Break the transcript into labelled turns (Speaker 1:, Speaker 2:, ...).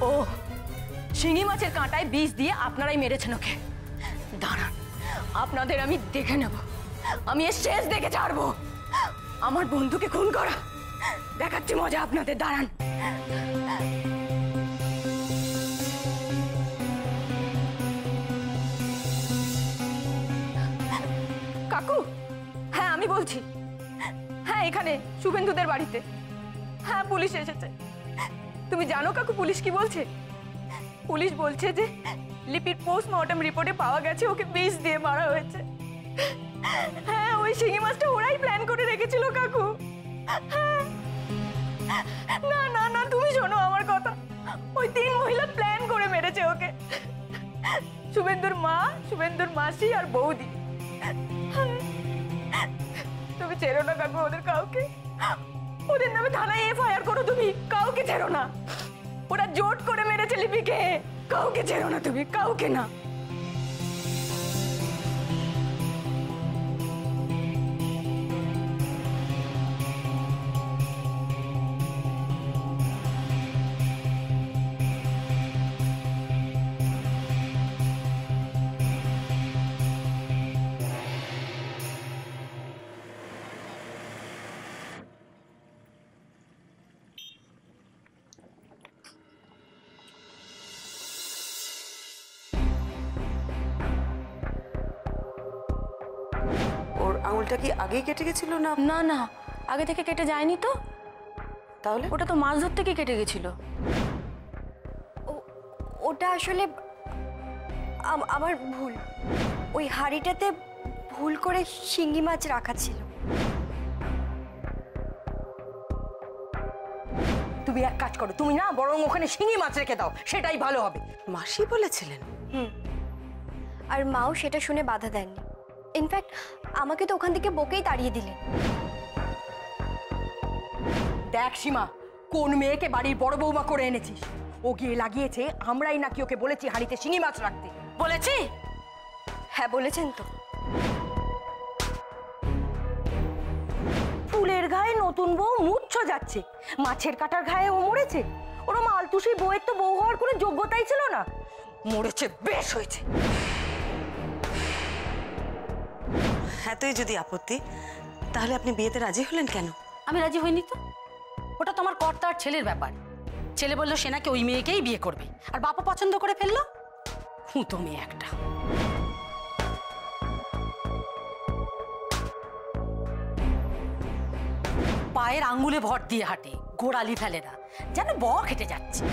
Speaker 1: ও শিঙি মাছের কাঁটায় বিষ দিয়ে আপনারাই মেরেছেন ওকে। দাঁড়ান, আপনাদের আমি দেখে নেব, আমি এর শেষ দেখে ছাড়বো। আমার বন্ধুকে খুন করা দেখাচ্ছি মজা আপনাদের, দাঁড়ান। কাকু, হ্যাঁ আমি বলছি, হ্যাঁ এখানে শুভেন্দুদের বাড়িতে, হ্যাঁ পুলিশ এসেছে। তুমি জানো কাকু পুলিশ কি বলছে? পুলিশ বলছে যে লিপির পোস্টমর্টম রিপোর্টে পাওয়া গেছে ওকে বিষ দিয়ে মারা হয়েছে। হ্যাঁ ওই শিঙি মাছটা ওরাই প্ল্যান করে রেখেছিল কাকু। না না না, তুমি শোনো আমার কথা, ওই 3 মহিলা প্ল্যান করে মেরেছে ওকে। শুভেন্দুর মা, শুভেন্দুর মাসি আর বৌদি। তুমি ছেড়ো না কাকু ওদের কাউকে, ওদের নামে থানায় এফআইআর করো, তুমি কাউকে ছেড়ো না। ওরা জোট করে মেরেছে লিপিকে, কাউকে ছেড়ো না তুমি, কাউকে না।
Speaker 2: আঙুলটা কি আগেই কেটে গেছিল না?
Speaker 1: না না, আগে থেকে কেটে যায়নি তো।
Speaker 2: তাহলে
Speaker 1: ওটা তো মাছ ধরতে গিয়ে কেটে গেছিল।
Speaker 3: ওটা আসলে আমার ভুল, ওই হাঁড়িটাতে ভুল করে শিঙ্গি মাছ রাখা ছিল।
Speaker 1: তুমি এক কাজ করো, তুমি না বরং ওখানে শিঙি মাছ রেখে দাও, সেটাই ভালো হবে।
Speaker 2: মাসি বলেছিলেন?
Speaker 3: আর মাও সেটা শুনে বাধা দেননি, ইনফ্যাক্ট আমাকে তো ওখান থেকে বকেই তাড়িয়ে দিলেন।
Speaker 1: দেখ সীমা, কোন মেয়েকে বাড়ির বড় বৌমা করে এনেছিস? ও গিয়ে লাগিয়েছে আমরাই নাকি ওকে বলেছি হাঁড়িতে শিঙি মাছ রাখতে। বলেছি?
Speaker 3: হ্যাঁ বলেছেন তো।
Speaker 1: ফুলের গায়ে নতুন বউ মূর্ছ যাচ্ছে, মাছের কাটার গায়ে ও মরেছে? ওরম আলতুষি বউয়ের তো বউ হওয়ার কোনো যোগ্যতাই ছিল না। মরেছে, বেশ হয়েছে।
Speaker 2: এতই যদি আপত্তি, তাহলে আপনি বিয়েতে রাজি হলেন কেন?
Speaker 4: আমি রাজি হইনি তো। ওটা তোমার কর্তা আর ছেলের ব্যাপার। ছেলে বললো সে নাকি ওই মেয়েকেই বিয়ে করবে, আর বাবা পছন্দ করে ফেললো। খুঁতো মেয়ে একটা। পায়ের আঙ্গুলে ভর দিয়ে হাঁটে, গোড়ালি ফেলে না, যেন বক হেঁটে যাচ্ছে।